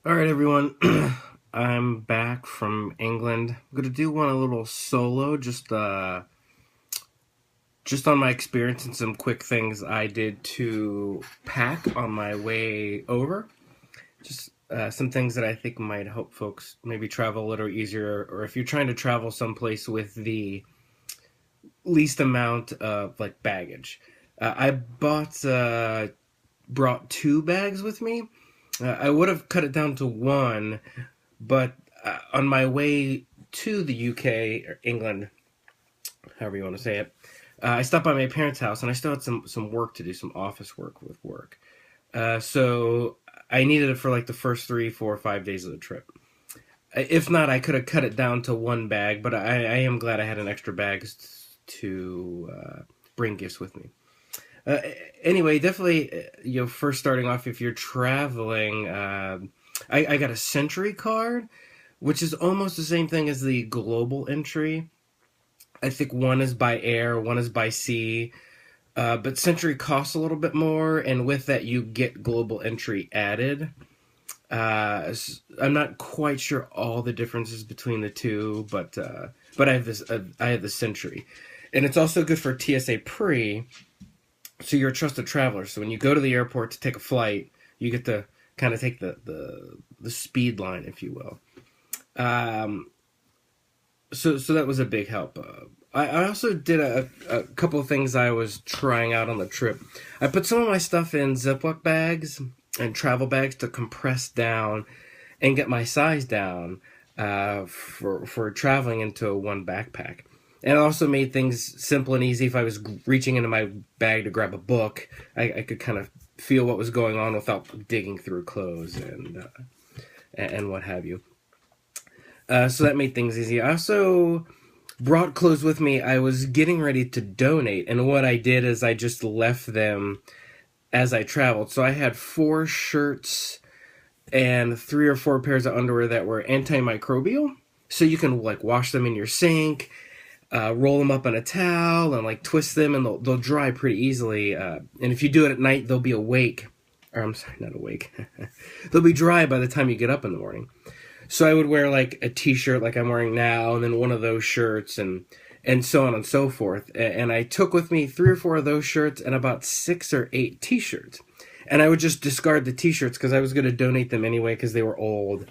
All right, everyone. I'm back from England. I'm gonna do one a little solo, just on my experience and some quick things I did to pack on my way over. Just some things that I think might help folks maybe travel a little easier, or if you're trying to travel someplace with the least amount of like baggage. I brought two bags with me. I would have cut it down to one, but on my way to the UK or England, however you want to say it, I stopped by my parents' house and I still had some work to do, some office work with work. So I needed it for like the first 3, 4, 5 days of the trip. If not, I could have cut it down to one bag, but I am glad I had an extra bag to bring gifts with me. Uh, anyway, definitely, first starting off, if you're traveling, I got a Century card, which is almost the same thing as the global entry. I think one is by air, one is by sea, but Century costs a little bit more, and with that, you get global entry added. I'm not quite sure all the differences between the two, but I have this. I have the Century, and it's also good for TSA pre. So you're a trusted traveler. So when you go to the airport to take a flight, you get to kind of take the speed line, if you will. Um, so that was a big help. I also did a couple of things I was trying out on the trip. I put some of my stuff in Ziploc bags and travel bags to compress down and get my size down for traveling into one backpack. And it also made things simple and easy. If I was reaching into my bag to grab a book, I could kind of feel what was going on without digging through clothes and what have you. So that made things easy. I also brought clothes with me. I was getting ready to donate, and what I did is I just left them as I traveled. So I had 4 shirts and 3 or 4 pairs of underwear that were antimicrobial. So you can like wash them in your sink, roll them up in a towel, and like twist them, and they'll dry pretty easily. And if you do it at night, they'll be awake. Or I'm sorry, not awake. They'll be dry by the time you get up in the morning. So I would wear like a t-shirt like I'm wearing now, and then one of those shirts, and so on and so forth. And I took with me 3 or 4 of those shirts and about 6 or 8 t-shirts. And I would just discard the t-shirts because I was going to donate them anyway because they were old.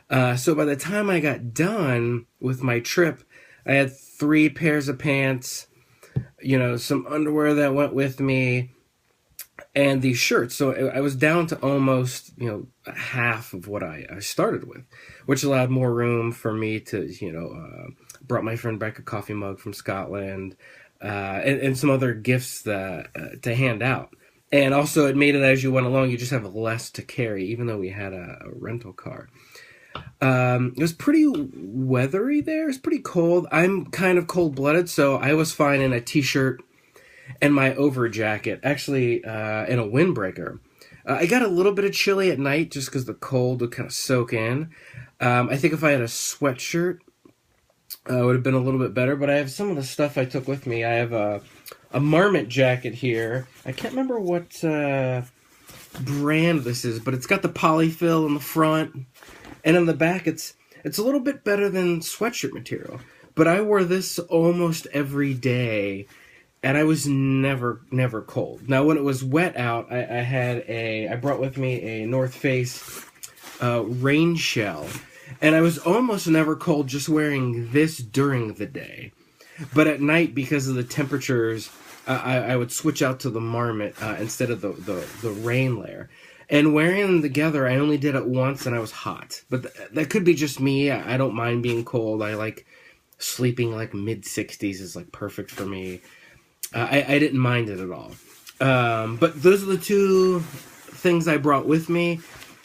So by the time I got done with my trip, I had 3 pairs of pants, some underwear that went with me, and these shirts. So I was down to almost, half of what I started with, which allowed more room for me to, brought my friend back a coffee mug from Scotland, and some other gifts to hand out. And also it made it as you went along, you just have less to carry, even though we had a rental car. It was pretty weathery there. It's pretty cold. I'm kind of cold-blooded, so I was fine in a t-shirt and my over jacket, actually, in a windbreaker. I got a little bit of chilly at night just because the cold would kind of soak in. I think if I had a sweatshirt, it would have been a little bit better, but I have some of the stuff I took with me. I have a Marmot jacket here. I can't remember what brand this is, but it's got the polyfill in the front, and in the back it's a little bit better than sweatshirt material. But I wore this almost every day, and I was never cold. Now, when it was wet out, I brought with me a North Face rain shell, and I was almost never cold just wearing this during the day. But at night, because of the temperatures, I would switch out to the Marmot instead of the rain layer. And wearing them together, I only did it once, and I was hot. But that could be just me. I don't mind being cold. I like sleeping like mid-60s is like perfect for me. I didn't mind it at all. But those are the two things I brought with me.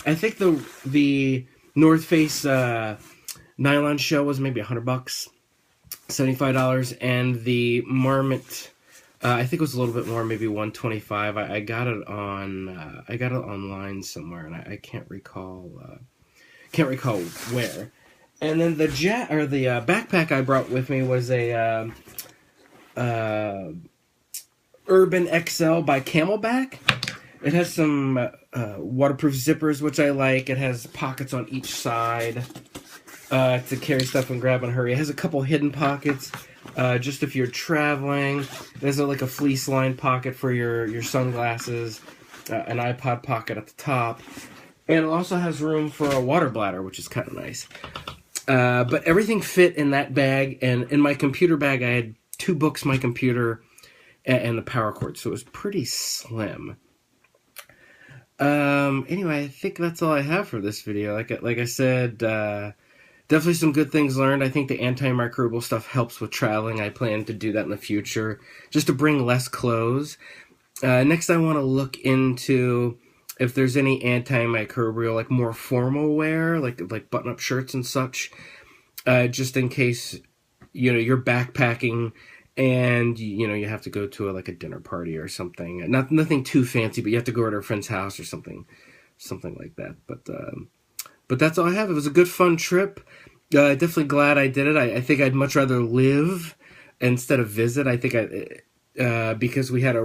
I think the North Face nylon shell was maybe $100, $75, and the Marmot, I think it was a little bit more, maybe 125. I got it online somewhere, and I can't recall where. And then the backpack I brought with me was a Urban XL by Camelback. It has some waterproof zippers, which I like. It has pockets on each side to carry stuff and grab in a hurry. It has a couple hidden pockets, just if you're traveling. There's like a fleece lined pocket for your sunglasses, an iPod pocket at the top, and it also has room for a water bladder, which is kind of nice. But everything fit in that bag, and in my computer bag, I had 2 books, my computer, and the power cord, so it was pretty slim. Anyway, I think that's all I have for this video. Like I said, definitely some good things learned. I think the antimicrobial stuff helps with traveling. I plan to do that in the future, just to bring less clothes. Next, I want to look into if there's any antimicrobial, like more formal wear, like button-up shirts and such, just in case, you're backpacking and you have to go to a dinner party or something. Nothing too fancy, but you have to go to a friend's house or something like that. But that's all I have. It was a good, fun trip. Definitely glad I did it. I think I'd much rather live instead of visit. I think because we had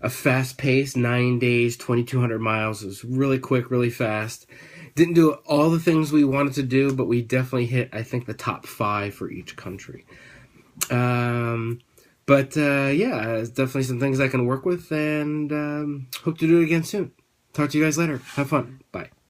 a fast pace, 9 days, 2,200 miles. It was really quick, really fast. Didn't do all the things we wanted to do, but we definitely hit, I think, the top 5 for each country. Yeah, it's definitely some things I can work with, and hope to do it again soon. Talk to you guys later. Have fun. Bye.